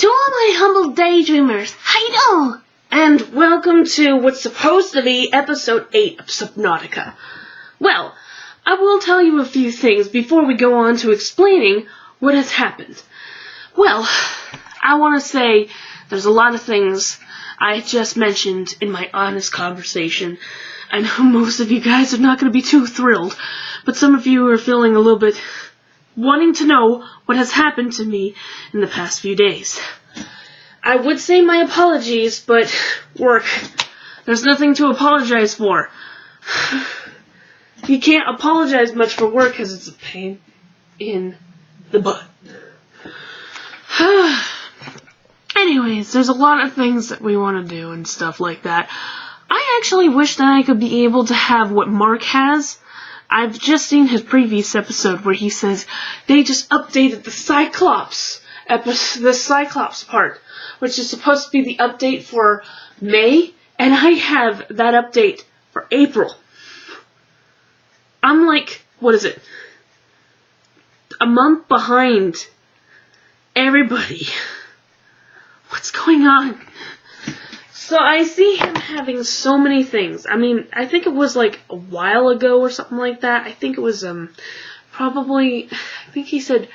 To all my humble daydreamers, hi-do! And welcome to what's supposed to be episode 8 of Subnautica. Well, I will tell you a few things before we go on to explaining what has happened. Well, I want to say there's a lot of things I just mentioned in my honest conversation. I know most of you guys are not going to be too thrilled, but some of you are feeling a little bit wanting to know what has happened to me in the past few days. I would say my apologies, but work. There's nothing to apologize for. You can't apologize much for work because it's a pain in the butt. Anyways, there's a lot of things that we want to do and stuff like that. I actually wish that I could be able to have what Mark has. I've just seen his previous episode where he says they just updated the Cyclops part, which is supposed to be the update for May, and I have that update for April. I'm like, what is it? A month behind everybody. What's going on? So I see him having so many things. I mean, I think it was like a while ago or something like that. I think it was probably, I think he said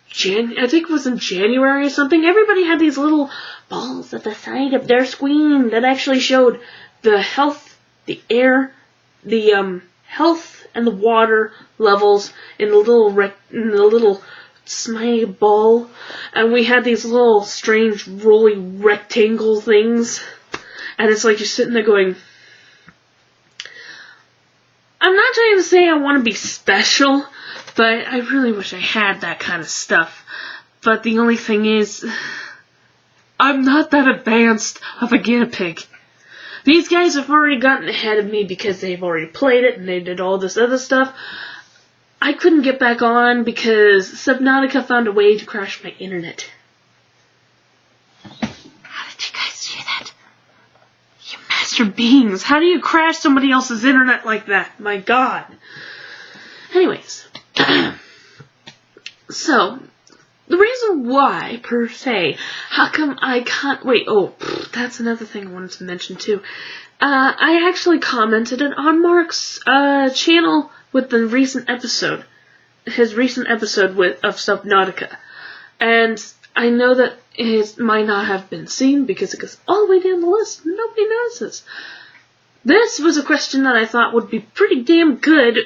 I think it was in January or something. Everybody had these little balls at the side of their screen that actually showed the health, the air, the health and the water levels in the little smiley ball, and we had these little strange rolly rectangle things, and it's like you're sitting there going, I'm not trying to say I want to be special, but I really wish I had that kind of stuff. But the only thing is, I'm not that advanced of a guinea pig. These guys have already gotten ahead of me because they've already played it and they did all this other stuff. I couldn't get back on because Subnautica found a way to crash my internet. How did you guys do that? You master beings, how do you crash somebody else's internet like that? My God. Anyways, so, the reason why, per se, how come I can't, that's another thing I wanted to mention too. I actually commented on Mark's channel with the recent episode, his recent episode of Subnautica, and I know that it might not have been seen because it goes all the way down the list, and nobody notices. This was a question that I thought would be pretty damn good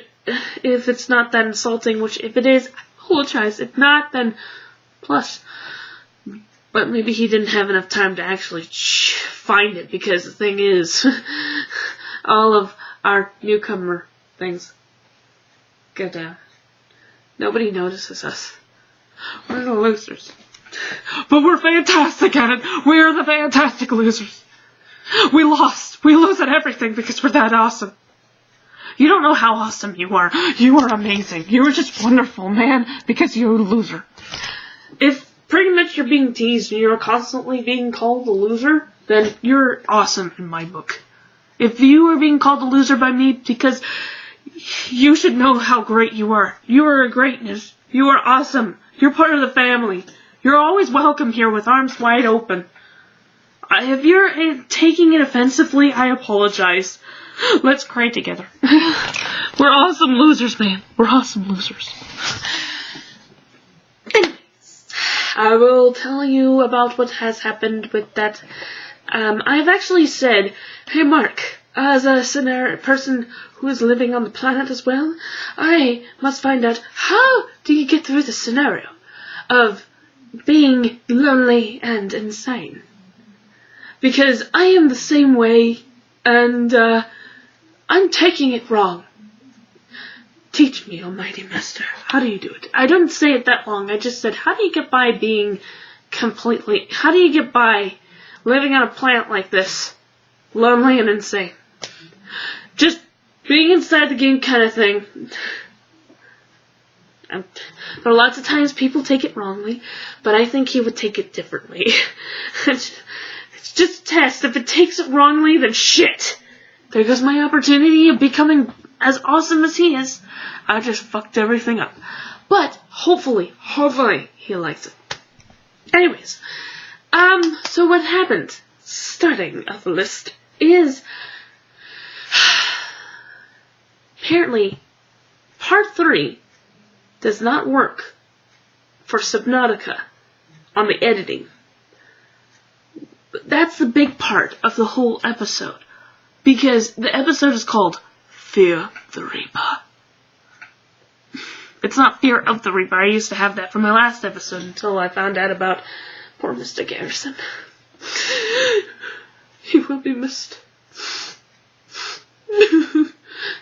if it's not that insulting, which if it is, I apologize. If not, then plus. But maybe he didn't have enough time to actually find it, because the thing is, all of our newcomer things go down. Nobody notices us. We're the losers. But we're fantastic at it. We are the fantastic losers. We lost. We lose at everything because we're that awesome. You don't know how awesome you are. You are amazing. You are just wonderful, man, because you're a loser. If pretty much you're being teased and you're constantly being called a loser, then you're awesome in my book. If you are being called a loser by me, because you should know how great you are. You are a greatness. You are awesome. You're part of the family. You're always welcome here with arms wide open. If you're taking it offensively, I apologize. Let's cry together. We're awesome losers, man. We're awesome losers. Anyways, I will tell you about what has happened with that. I've actually said, hey Mark, as a person who is living on the planet as well, I must find out how do you get through the scenario of being lonely and insane. Because I am the same way, and I'm taking it wrong. Teach me, Almighty Master. How do you do it? I didn't say it that long. I just said, how do you get by how do you get by living on a planet like this? Lonely and insane. Just being inside the game kind of thing. There are lots of times people take it wrongly, but I think he would take it differently. It's just a test. If it takes it wrongly, then shit. There goes my opportunity of becoming as awesome as he is. I just fucked everything up. But hopefully he likes it. Anyways, so what happened, starting of the list, is apparently part 3 does not work for Subnautica on the editing. That's the big part of the whole episode, because the episode is called Fear the Reaper. It's not Fear of the Reaper. I used to have that for my last episode until I found out about poor Mr. Garrison. He will be missed.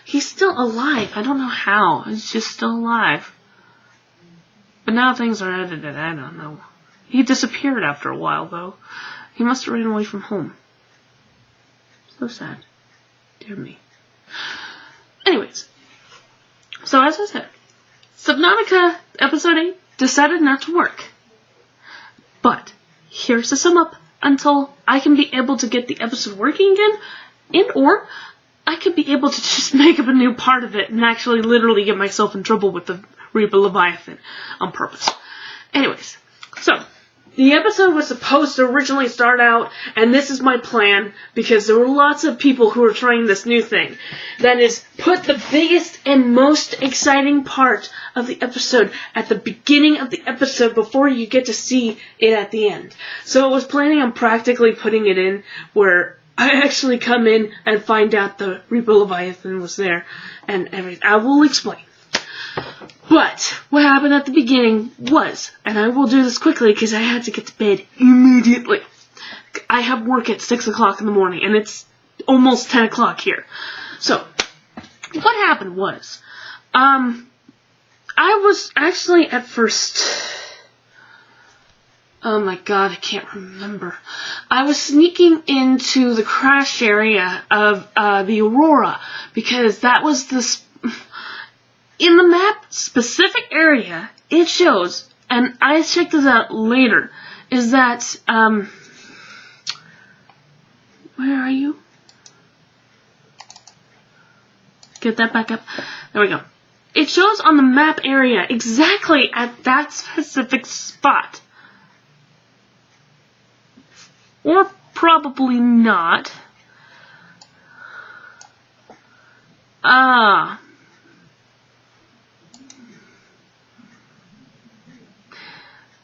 He's still alive. I don't know how. He's just still alive. But now things are edited. I don't know. He disappeared after a while, though. He must have ran away from home. So sad. Dear me. Anyways. So as I said, Subnautica episode 8 decided not to work. But here's to sum up until I can be able to get the episode working again, or I could be able to just make up a new part of it and actually literally get myself in trouble with the Reaper Leviathan on purpose. Anyways, so the episode was supposed to originally start out, and this is my plan, because there were lots of people who were trying this new thing. That is, put the biggest and most exciting part of the episode at the beginning of the episode before you get to see it at the end. So I was planning on practically putting it in where I actually come in and find out the Reaper Leviathan was there and everything. I will explain. But what happened at the beginning was, and I will do this quickly because I had to get to bed immediately. I have work at 6 o'clock in the morning, and it's almost 10 o'clock here. So, what happened was, I was actually at first, oh my god, I can't remember. I was sneaking into the crash area of the Aurora, because that was the in the map specific area, it shows, and I checked this out later, is that, where are you? Get that back up. There we go. It shows on the map area exactly at that specific spot. Or probably not.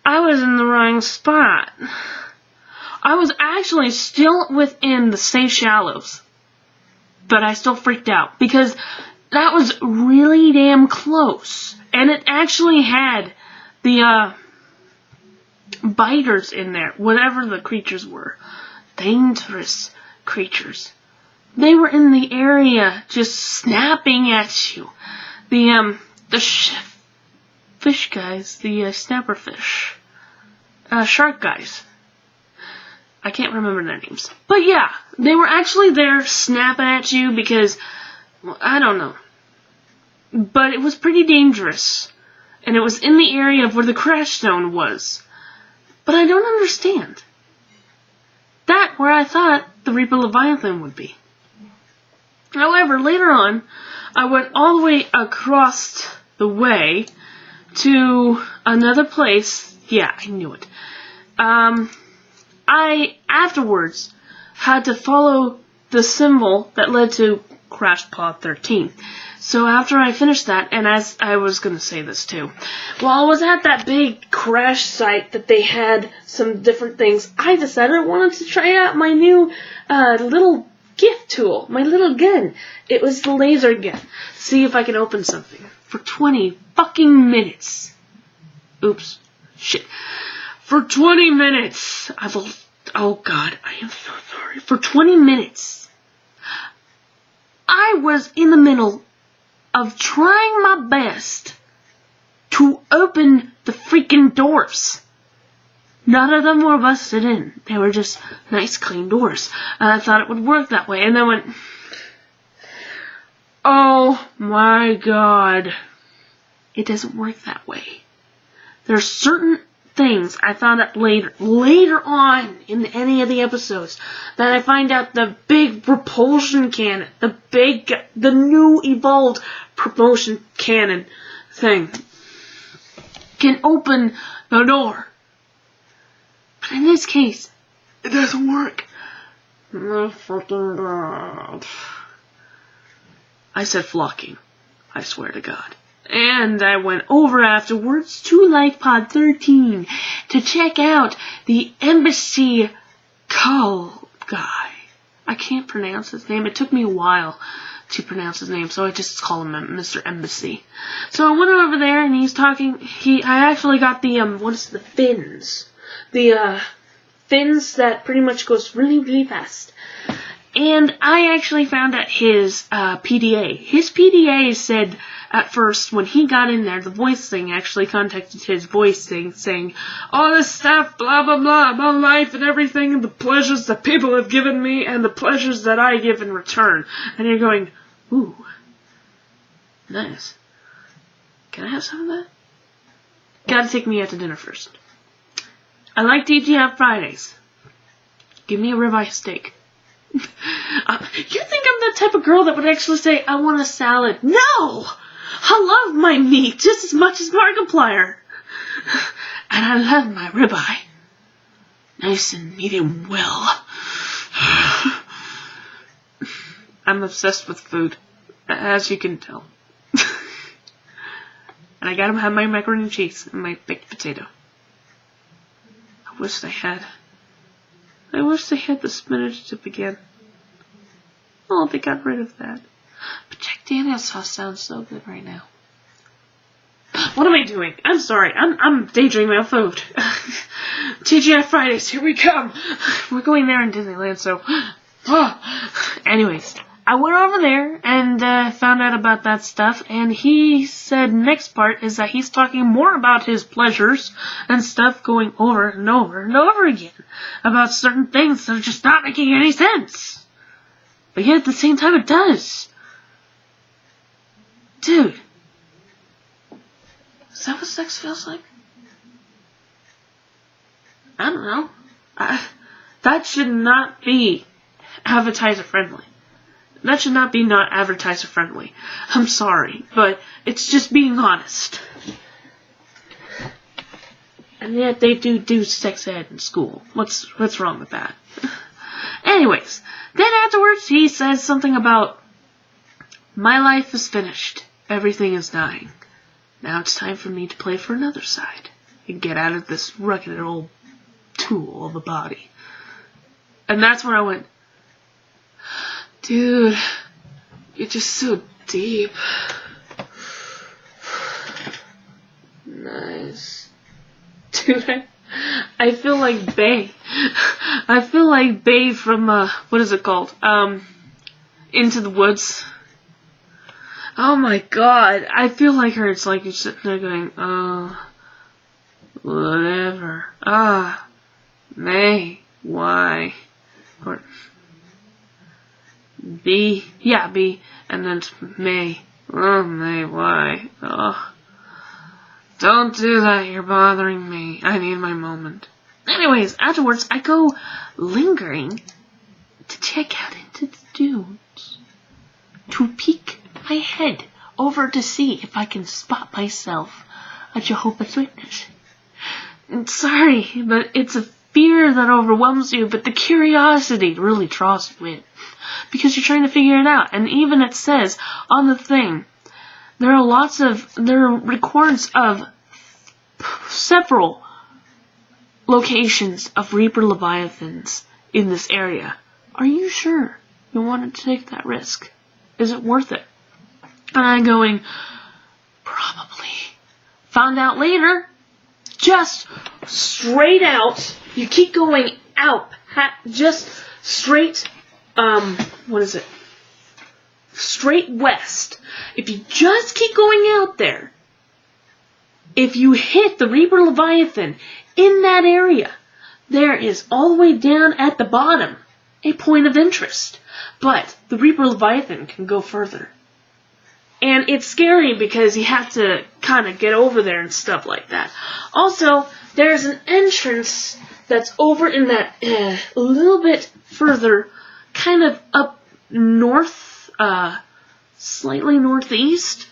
I was in the wrong spot. I was actually still within the safe shallows. But I still freaked out because that was really damn close. And it actually had the biters in there, whatever the creatures were. Dangerous creatures. They were in the area just snapping at you. The fish guys, the snapper fish, shark guys. I can't remember their names. But yeah, they were actually there snapping at you because, well, I don't know. But it was pretty dangerous. And it was in the area of where the crash zone was. But I don't understand. That where I thought the Reaper Leviathan would be. However, later on, I went all the way across the way to another place. Yeah, I knew it. I afterwards had to follow the symbol that led to Crash Pod 13. So after I finished that, and as I was going to say this too, while I was at that big crash site that they had some different things, I decided I wanted to try out my new little gift tool, my little gun. It was the laser gun. See if I can open something. For 20 fucking minutes. Oops. Shit. For 20 minutes, oh god, I am so sorry. For 20 minutes, I was in the middle of trying my best to open the freaking doors. None of them were busted in. They were just nice, clean doors. And I thought it would work that way. And then went, oh my god. It doesn't work that way. There are certain things I found out later on in any of the episodes, that I find out the big propulsion cannon, the new evolved propulsion cannon thing can open the door. in this case, it doesn't work. Oh, fucking God. I said flocking. I swear to God. And I went over afterwards to LifePod 13 to check out the embassy call guy. I can't pronounce his name. It took me a while to pronounce his name, so I just call him Mr. Embassy. So I went over there, and he's talking. I actually got the the fins? The fins that pretty much goes really, really fast. And I actually found out his PDA. His PDA said at first, when he got in there, the voice thing actually contacted his voice thing saying, all this stuff, blah, blah, blah, about life and everything, and the pleasures that people have given me, and the pleasures that I give in return. And you're going, ooh, nice. Can I have some of that? Gotta take me out to dinner first. I like to eat on Fridays. Give me a ribeye steak. You think I'm the type of girl that would actually say, I want a salad? No! I love my meat just as much as Markiplier. And I love my ribeye. Nice and medium well. I'm obsessed with food, as you can tell. And I gotta have my macaroni and cheese and my baked potato. I wish they had the spinach dip again. Oh, they got rid of that. But Jack Daniel's sauce sounds so good right now. What am I doing? I'm sorry. I'm daydreaming about food. TGI Fridays, here we come. We're going there in Disneyland, so... Anyways, I went over there and found out about that stuff, and he said next part is that he's talking more about his pleasures and stuff going over and over and over again about certain things that are just not making any sense. But yet at the same time it does. Dude. Is that what sex feels like? I don't know. That should not be advertiser friendly. That should not be not advertiser friendly. I'm sorry, but it's just being honest. And yet they do sex ed in school. What's wrong with that? Anyways, then afterwards he says something about, my life is finished. Everything is dying. Now it's time for me to play for another side and get out of this rugged old tool of a body. And that's when I went, dude, you're just so deep. Nice. Dude, I feel like Bay. I feel like Bay from, what is it called? Into the Woods. Oh my God, I feel like her. It's like you're sitting there going, whatever. May, why? Or B, yeah, B, and then May. Oh, May, why? Oh. Don't do that, you're bothering me. I need my moment. Anyways, afterwards, I go lingering to check out into the dunes. To peek my head over to see if I can spot myself a Jehovah's Witness. And sorry, but it's a fear that overwhelms you, but the curiosity really draws you in. Because you're trying to figure it out. And even it says on the thing, there are records of several locations of Reaper Leviathans in this area. Are you sure you wanted to take that risk? Is it worth it? And I'm going, probably. Found out later, just straight out, you keep going out, just straight, what is it? Straight west. If you just keep going out there, if you hit the Reaper Leviathan in that area, there is all the way down at the bottom a point of interest. But the Reaper Leviathan can go further. And it's scary because you have to kind of get over there and stuff like that. Also, there's an entrance that's over in that a little bit further, kind of up north, slightly northeast.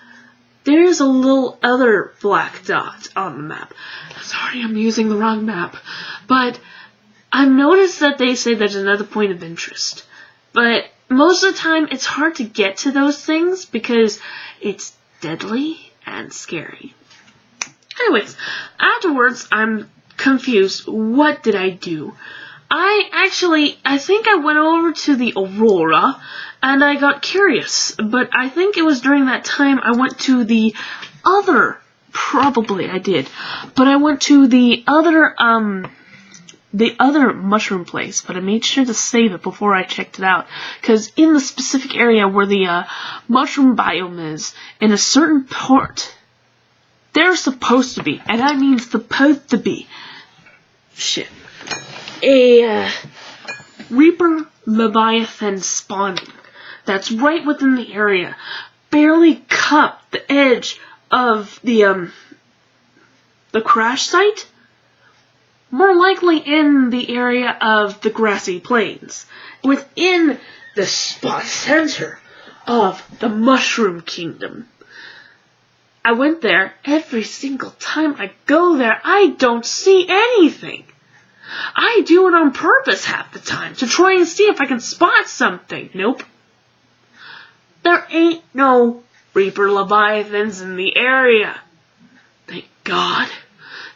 There's a little other black dot on the map. Sorry, I'm using the wrong map. But I've noticed that they say there's another point of interest, but most of the time it's hard to get to those things because it's deadly and scary. Anyways, afterwards I'm confused. What did I do? I think I went over to the Aurora and I got curious, but I think it was during that time I went to the other, probably I did, but I went to the other mushroom place, but I made sure to save it before I checked it out, because in the specific area where the mushroom biome is, in a certain part, they're supposed to be, and I mean supposed to be, a Reaper Leviathan spawning. That's right within the area. Barely cupped the edge of the crash site. More likely in the area of the grassy plains. Within the spot center of the Mushroom Kingdom. I went there. Every single time I go there, I don't see anything. I do it on purpose half the time to try and see if I can spot something. Nope. There ain't no Reaper Leviathans in the area. Thank God.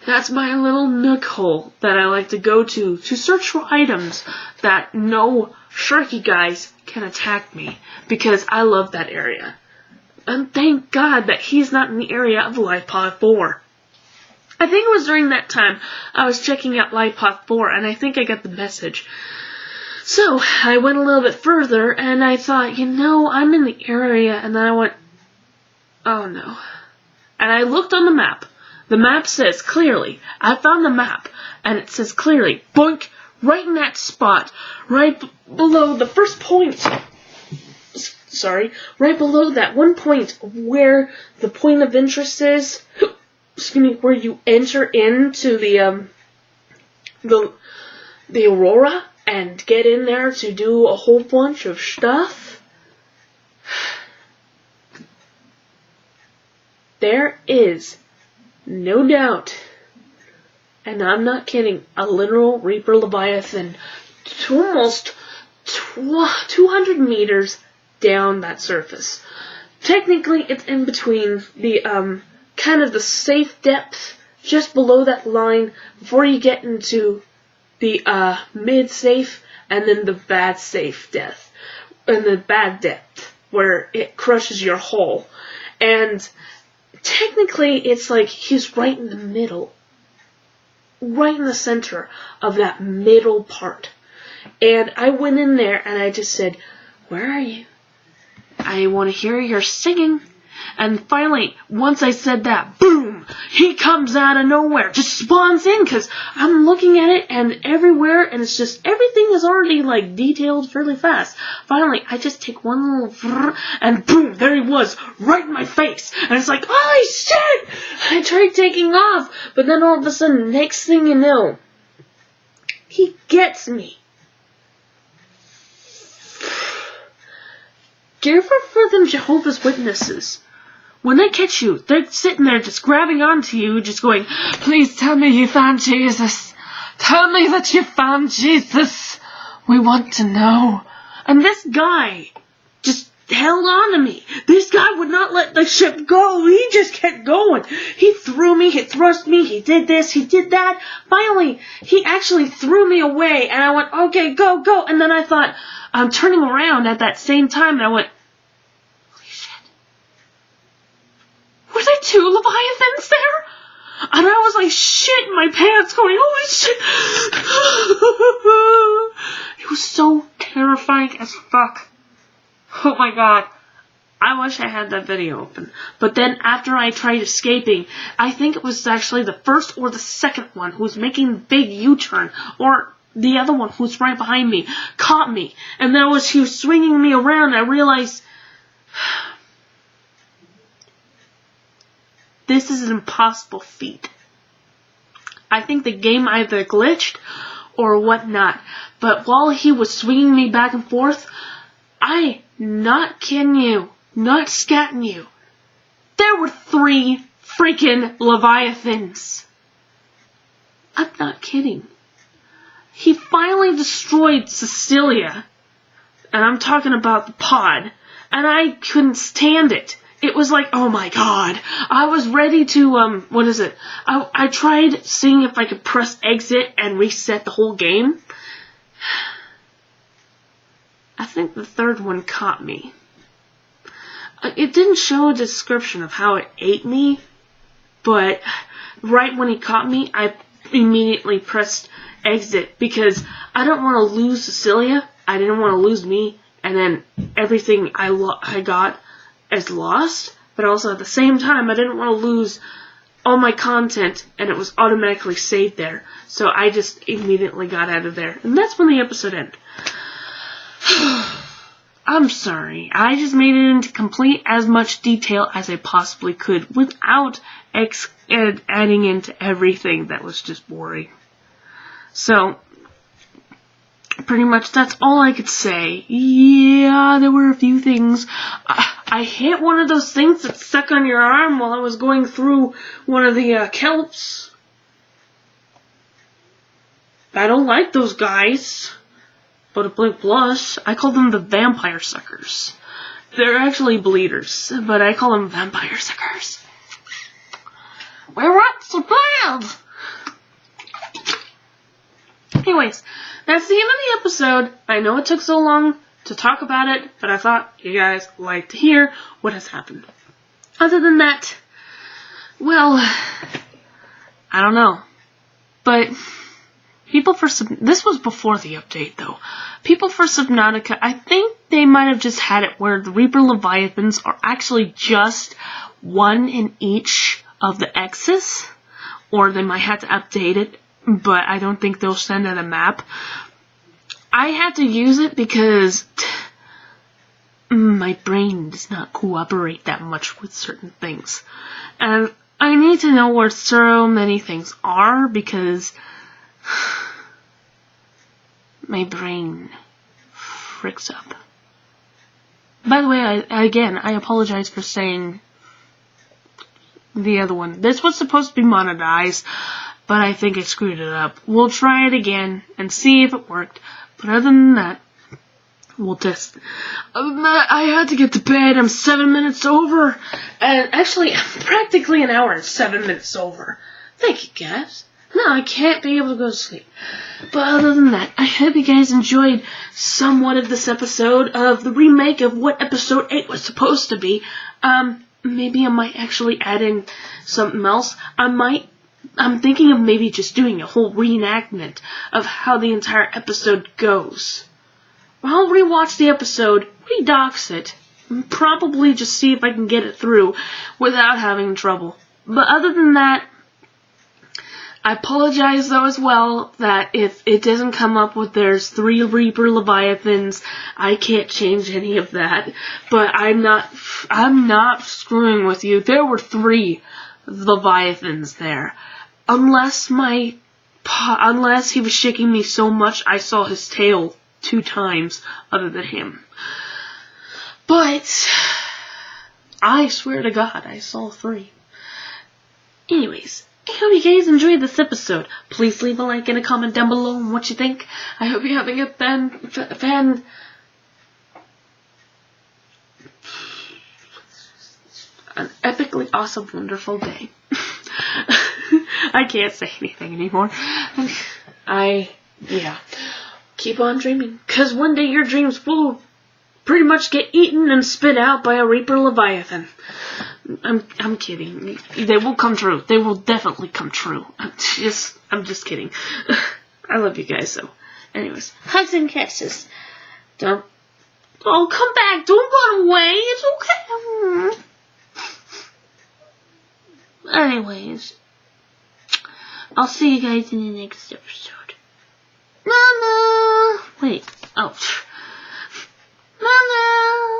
That's my little nook hole that I like to go to search for items that no sharky guys can attack me, because I love that area. And thank God that he's not in the area of Life Pod 4. I think it was during that time I was checking out Life Pod 4, and I think I got the message. So, I went a little bit further, and I thought, I'm in the area, and then I went, oh no. And I looked on the map. The map says clearly, I found the map, and it says clearly, boink, right in that spot, right below the first point. Right below that one point where the point of interest is, where you enter into the Aurora and get in there to do a whole bunch of stuff. There is, no doubt, and I'm not kidding, a literal Reaper Leviathan to almost 200 meters down that surface. Technically, it's in between the, kind of the safe depth, just below that line, before you get into the, mid-safe, and then the bad safe depth, and the bad depth, where it crushes your hull. And technically, it's like he's right in the middle. Right in the center of that middle part. And I went in there and I just said, where are you? I want to hear your singing. And finally, once I said that, boom! He comes out of nowhere, just spawns in, because I'm looking at it, and everywhere, and it's just, everything is already, like, detailed fairly fast. Finally, I just take one little, and boom, there he was, right in my face. And it's like, holy shit! I tried taking off, but then all of a sudden, next thing you know, he gets me. Do you ever for them Jehovah's Witnesses? When they catch you, they're sitting there just grabbing onto you, just going, please tell me you found Jesus. Tell me that you found Jesus. We want to know. And this guy just held on to me. This guy would not let the ship go. He just kept going. He threw me, he thrust me, he did this, he did that. Finally, he actually threw me away, and I went, okay, go, go. And then I thought, I'm turning around at that same time, and I went, holy shit. Were there 2 Leviathans there? And I was like, shit in my pants, going, holy shit. It was so terrifying as fuck. Oh my god. I wish I had that video open. But then after I tried escaping, I think it was actually the first or the second one who was making the big U-turn, or the other one who's right behind me, caught me. And then he was swinging me around, and I realized, this is an impossible feat. I think the game either glitched or whatnot. But while he was swinging me back and forth, not kidding you, not scatting you, there were 3 freaking Leviathans. I'm not kidding. He finally destroyed Cecilia. And I'm talking about the pod. And I couldn't stand it. It was like, oh my god. I was ready to, what is it? I tried seeing if I could press exit and reset the whole game. I think the third one caught me. It didn't show a description of how it ate me, but right when he caught me, I immediately pressed exit because I don't want to lose Cecilia. I didn't want to lose me, and then everything I got is lost. But also at the same time, I didn't want to lose all my content, and it was automatically saved there. So I just immediately got out of there, and that's when the episode ended. I'm sorry. I just made it into complete as much detail as I possibly could without adding into everything that was just boring. So, pretty much that's all I could say. Yeah, there were a few things. I hit one of those things that stuck on your arm while I was going through one of the kelps. I don't like those guys. But a Blink Plus, I call them the vampire suckers. They're actually bleeders, but I call them vampire suckers. We're up so bad! Anyways, that's the end of the episode. I know it took so long to talk about it, but I thought you guys like to hear what has happened. Other than that, well, I don't know. But people for this was before the update, though. People for Subnautica, I think they might have just had it where the Reaper Leviathans are actually just one in each of the X's, or they might have to update it, but I don't think they'll send out a map. I had to use it because my brain does not cooperate that much with certain things. And I need to know where so many things are because my brain freaks up. By the way, I apologize for saying the other one. This was supposed to be monetized, but I think I screwed it up. We'll try it again and see if it worked. But other than that, we'll test. I had to get to bed. I'm 7 minutes over. And actually, practically an hour and 7 minutes over. Thank you, guys. No, I can't be able to go to sleep. But other than that, I hope you guys enjoyed somewhat of this episode of the remake of what episode 8 was supposed to be. Maybe I might actually add in something else. I'm thinking of maybe just doing a whole reenactment of how the entire episode goes. I'll rewatch the episode, redox it, and probably just see if I can get it through without having trouble. But other than that, I apologize though as well that if it doesn't come up with there's 3 Reaper Leviathans, I can't change any of that. But I'm not screwing with you. There were 3 Leviathans there. Unless he was shaking me so much I saw his tail 2 times other than him. But I swear to God I saw 3. Anyways, I hope you guys enjoyed this episode. Please leave a like and a comment down below on what you think. I hope you're having an epically awesome, wonderful day. I can't say anything anymore. Keep on dreaming. Because one day your dreams will pretty much get eaten and spit out by a Reaper Leviathan. I'm kidding. They will come true. They will definitely come true. I'm just kidding. I love you guys, so. Anyways, hugs and kisses. Come back. Don't run away. It's okay. Anyways, I'll see you guys in the next episode. Mama! Wait. Oh. Mama!